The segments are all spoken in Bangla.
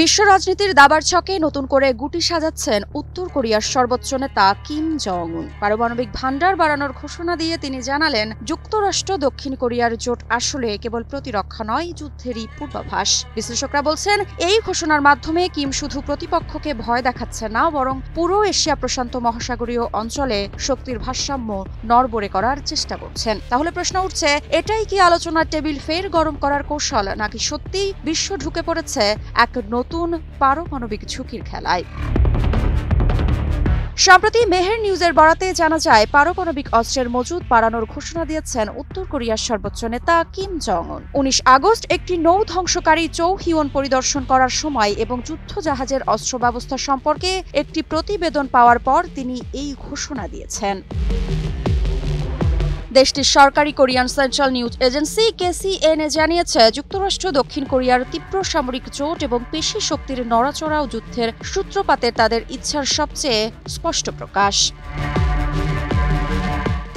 বিশ্ব রাজনীতির দাবার ছকে নতুন করে গুটি সাজাচ্ছেন উত্তর কোরিয়ার সর্বোচ্চ নেতা কিম জং উন। পারমাণবিক ভান্ডার বাড়ানোর ঘোষণা দিয়ে তিনি জানালেন, যুক্তরাষ্ট্র দক্ষিণ কোরিয়ার জোট আসলে কেবল প্রতিরক্ষা নয়, যুদ্ধেরই পূর্বাভাস। বিশ্লেষকরা বলছেন, এই ঘোষণার মাধ্যমে কিম শুধু প্রতিপক্ষকে ভয় দেখাচ্ছেন না, বরং পুরো এশিয়া প্রশান্ত মহাসাগরীয় অঞ্চলে শক্তির ভারসাম্য নড়বড়ে করার চেষ্টা করছেন। তাহলে প্রশ্ন উঠছে, এটাই কি আলোচনার টেবিল ফের গরম করার কৌশল, নাকি সত্যিই বিশ্ব ঢুকে পড়েছে এক নতুন পারমাণবিক ঝুঁকির খেলায়? সম্প্রতি মেহের নিউজের বরাতে জানা যায়, পারমাণবিক অস্ত্রের মজুদ বাড়ানোর ঘোষণা দিয়েছেন উত্তর কোরিয়ার সর্বোচ্চ নেতা কিম জং উন। 19 আগস্ট একটি নৌ ধ্বংসকারী চৌহিওন পরিদর্শন করার সময় এবং যুদ্ধজাহাজের অস্ত্র ব্যবস্থা সম্পর্কে একটি প্রতিবেদন পাওয়ার পর তিনি এই ঘোষণা দিয়েছেন। দেশটির সরকারি Korean central news agency KCNA জানিয়েছে, যুক্তরাষ্ট্র দক্ষিণ কোরিয়ার তীব্র সামরিক জোট এবং পেশি শক্তির নড়াচড়া ও যুদ্ধের সূত্রপাতে তাদের ইচ্ছার সবচেয়ে স্পষ্ট প্রকাশ।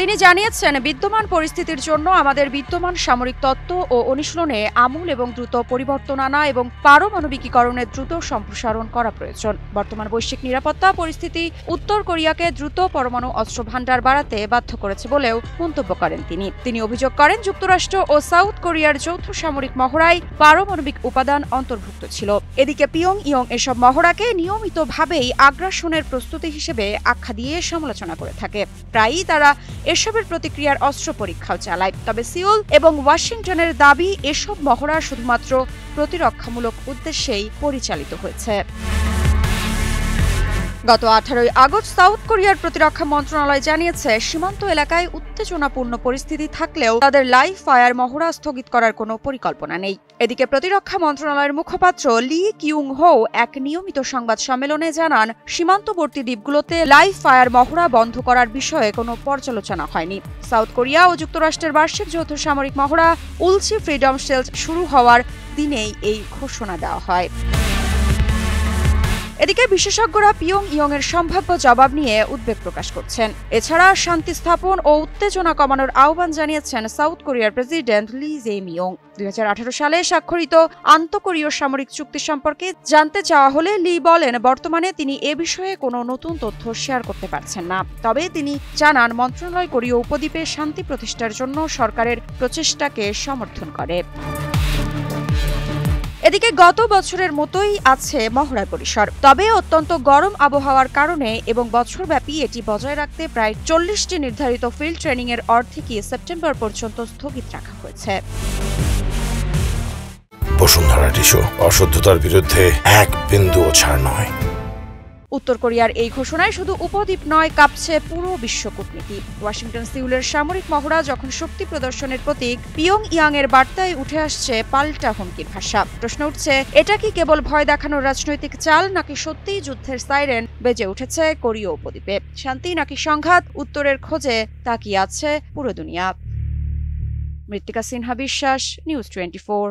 তিনি জানিয়েছেন, বিদ্যমান পরিস্থিতির জন্য আমাদের বিদ্যমান সামরিক তত্ত্ব ও অনুশীলনে আমূল এবং দ্রুত পরিবর্তন আনা এবং পারমাণবিকীকরণের দ্রুত সম্প্রসারণ করা প্রয়োজন। বর্তমান বৈশ্বিক নিরাপত্তা পরিস্থিতি উত্তর কোরিয়াকে দ্রুত পরমাণু অস্ত্র ভান্ডার বাড়াতে বাধ্য করেছে বলেও মন্তব্য করেন তিনি অভিযোগ করেন, যুক্তরাষ্ট্র ও সাউথ কোরিয়ার যৌথ সামরিক মহড়ায় পারমাণবিক উপাদান অন্তর্ভুক্ত ছিল। এদিকে পিয়ংইয়ং এসব মহড়াকে নিয়মিতভাবেই আগ্রাসনের প্রস্তুতি হিসেবে আখ্যা দিয়ে সমালোচনা করে থাকে। প্রায়ই তারা এসবের প্রতিক্রিয়ার অস্ত্র পরীক্ষাও চালায়। তবে সিউল এবং ওয়াশিংটনের দাবি, এসব মহড়া শুধুমাত্র প্রতিরক্ষামূলক উদ্দেশ্যেই পরিচালিত হয়েছে। গত 18 আগস্ট সাউথ কোরিয়ার প্রতিরক্ষা মন্ত্রণালয় জানিয়েছে, সীমান্ত এলাকায় উত্তেজনাপূর্ণ পরিস্থিতি থাকলেও তাদের লাইভ ফায়ার মহড়া স্থগিত করার কোনো পরিকল্পনা নেই। এদিকে প্রতিরক্ষা মন্ত্রণালয়ের মুখপাত্র লি কিউং হো এক নিয়মিত সংবাদ সম্মেলনে জানান, সীমান্তবর্তী দ্বীপগুলোতে লাইভ ফায়ার মহড়া বন্ধ করার বিষয়ে কোনো পর্যালোচনা হয়নি। সাউথ কোরিয়া ও যুক্তরাষ্ট্রের বার্ষিক যৌথ সামরিক মহড়া উলচি ফ্রিডম শিল্ড শুরু হওয়ার দিনেই এই ঘোষণা দেওয়া হয়। এদিকে বিশেষজ্ঞরা পিয়ংইয়ং এর সম্ভাব্য জবাব নিয়ে উদ্বেগ প্রকাশ করছেন। এছাড়া শান্তি স্থাপন ও উত্তেজনা কমানোর আহ্বান জানিয়েছেন সাউথ কোরিয়ার প্রেসিডেন্ট লি জে-মিয়ং। 2018 সালে স্বাক্ষরিত আন্তঃকোরীয় সামরিক চুক্তি সম্পর্কে জানতে চাওয়া হলে লি বলেন, বর্তমানে তিনি এ বিষয়ে কোনো নতুন তথ্য শেয়ার করতে পারছেন না। তবে তিনি জানান, মন্ত্রণালয় কোরীয় উপদ্বীপে শান্তি প্রতিষ্ঠার জন্য সরকারের প্রচেষ্টাকে সমর্থন করে। এদিকে গত বছরের মতোই আছে মহড়ার পরিসর, তবে অত্যন্ত গরম আবহাওয়ার কারণে এবং বছরব্যাপী এটি বজায় রাখতে প্রায় 40টি নির্ধারিত ফিল্ড ট্রেনিং এর অর্ধেকই সেপ্টেম্বর পর্যন্ত স্থগিত রাখা হয়েছে। বসুন্ধরা টিস্যু, অশুদ্ধতার বিরুদ্ধে এক বিন্দুও ছাড় নয়। উত্তর কোরিয়ার এই ঘোষণায় শুধু উপদ্বীপ নয়, কাঁপছে পুরো বিশ্ব কূটনীতি। ওয়াশিংটন সিউলের সামরিক মহড়া যখন শক্তি প্রদর্শনের প্রতীক, পিয়ংইয়ং এর বার্তায় উঠে আসছে পাল্টা হুমকির ভাষা। প্রশ্ন উঠছে, এটা কি কেবল ভয় দেখানোর রাজনৈতিক চাল, নাকি সত্যিই যুদ্ধের সাইরেন বেজে উঠেছে কোরীয় উপদ্বীপে? শান্তি নাকি সংঘাত? উত্তরের খোঁজে তাকিয়ে আছে পুরো দুনিয়া। মৃত্তিকা সিনহা বিশ্বাস, নিউজ 24।